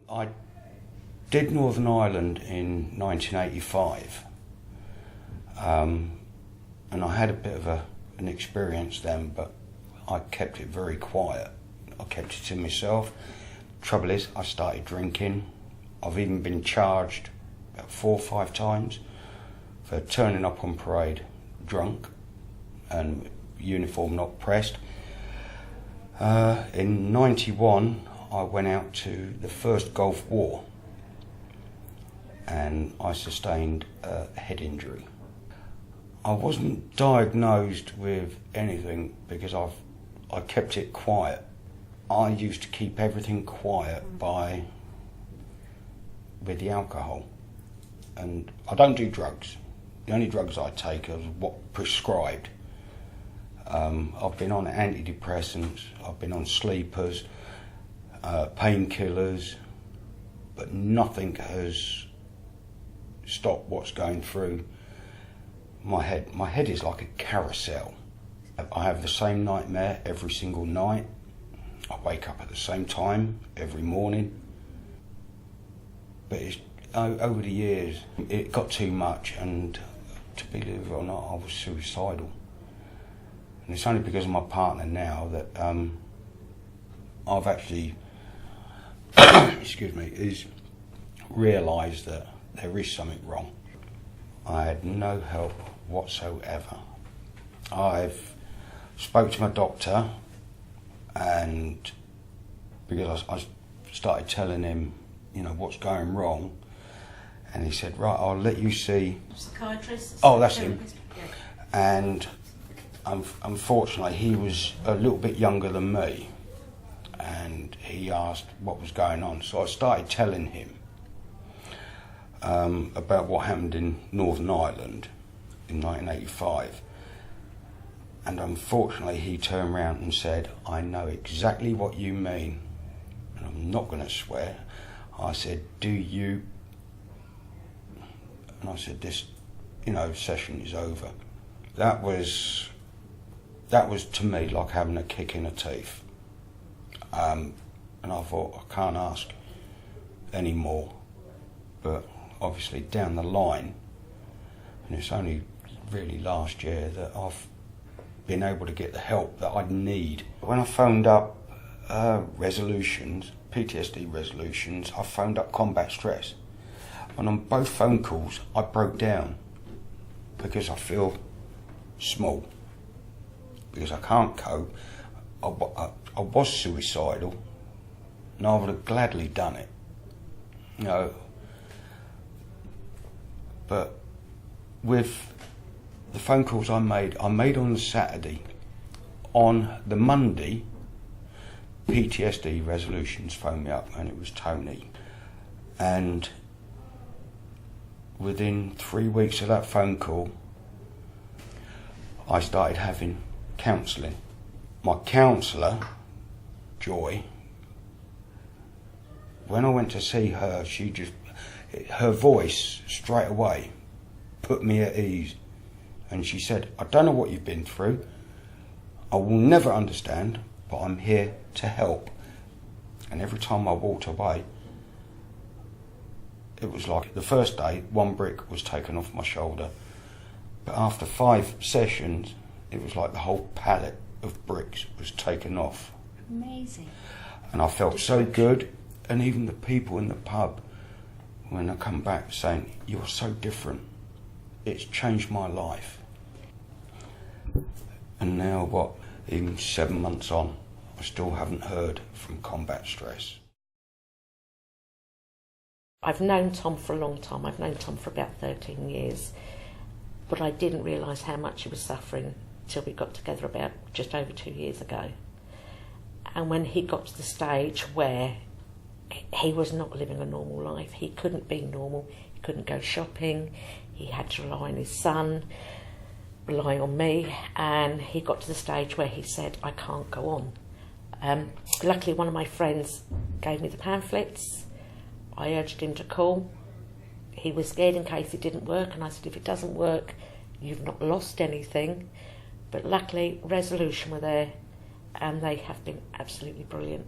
I did Northern Ireland in 1985, and I had a bit of an experience then, but I kept it very quiet. I kept it to myself. Trouble is, I started drinking. I've even been charged about 4 or 5 times for turning up on parade drunk and uniform not pressed. In 91, I went out to the first Gulf War and I sustained a head injury. I wasn't diagnosed with anything because I kept it quiet. I used to keep everything quiet with the alcohol, and I don't do drugs. The only drugs I take are what prescribed. I've been on antidepressants, I've been on sleepers, painkillers, but nothing has stopped what's going through my head. My head is like a carousel. I have the same nightmare every single night. I wake up at the same time every morning. But over the years, it got too much, and to believe it or not, I was suicidal. And it's only because of my partner now that I've actually, is realised that there is something wrong. I had no help whatsoever. I've spoke to my doctor, and because I started telling him, what's going wrong, and he said, right, I'll let you see. Psychiatrist? Oh, that's him. Yeah. And unfortunately, he was a little bit younger than me, and he asked what was going on. So I started telling him about what happened in Northern Ireland in 1985. And unfortunately, he turned around and said, I know exactly what you mean, and I'm not going to swear. I said, do you? And I said, this, session is over. That was to me like having a kick in the teeth. And I thought, I can't ask any more. But obviously down the line, and it's only really last year that I've been able to get the help that I'd need. When I phoned up resolutions, PTSD resolutions, I phoned up combat stress. And on both phone calls, I broke down because I feel small, because I can't cope. I was suicidal, and I would have gladly done it, But with the phone calls I made on the Saturday. On the Monday, PTSD Resolutions phoned me up, and it was Tony. And within 3 weeks of that phone call, I started having counselling. My counsellor, Joy, when I went to see her, her voice straight away put me at ease. And she said, I don't know what you've been through. I will never understand, but I'm here to help. And every time I walked away, it was like the first day, 1 brick was taken off my shoulder. But after 5 sessions, it was like the whole pallet of bricks was taken off. Amazing. And I felt so good. And even the people in the pub, when I come back, saying, you're so different. It's changed my life. And now, even 7 months on, I still haven't heard from combat stress. I've known Tom for a long time. I've known Tom for about 13 years. But I didn't realise how much he was suffering till we got together about just over 2 years ago. And when he got to the stage where he was not living a normal life, he couldn't be normal, he couldn't go shopping, he had to rely on his son, rely on me, and he got to the stage where he said, I can't go on. Luckily, one of my friends gave me the pamphlets. I urged him to call. He was scared in case it didn't work, and I said, if it doesn't work, you've not lost anything. But luckily, Resolution were there, and they have been absolutely brilliant.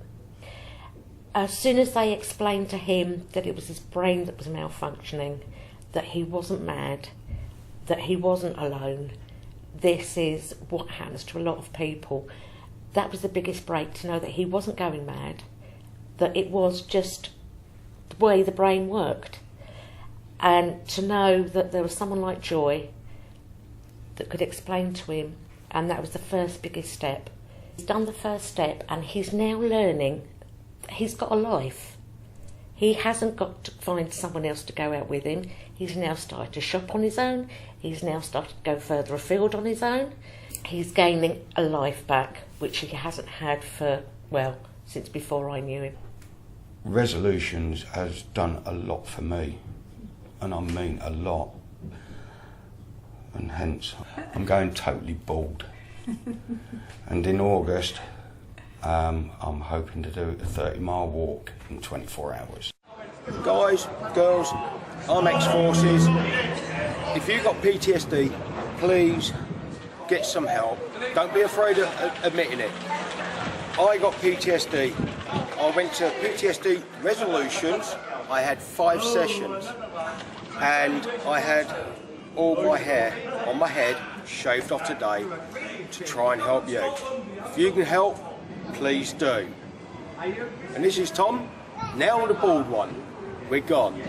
As soon as they explained to him that it was his brain that was malfunctioning, that he wasn't mad, that he wasn't alone, this is what happens to a lot of people. That was the biggest break, to know that he wasn't going mad, that it was just the way the brain worked. And to know that there was someone like Joy that could explain to him, and that was the first biggest step. He's done the first step, and he's now learning that he's got a life. He hasn't got to find someone else to go out with him. He's now started to shop on his own. He's now started to go further afield on his own. He's gaining a life back, which he hasn't had for, well, since before I knew him. Resolutions has done a lot for me, and I mean a lot. And hence, I'm going totally bald. And in August, I'm hoping to do a 30-mile walk in 24 hours. Guys, girls, I'm ex-forces. If you've got PTSD, please get some help. Don't be afraid of admitting it. I got PTSD. I went to PTSD Resolutions. I had 5 sessions, and I had all my hair on my head shaved off today to try and help you. If you can help, please do. And this is Tom, now on the bald one. We're gone.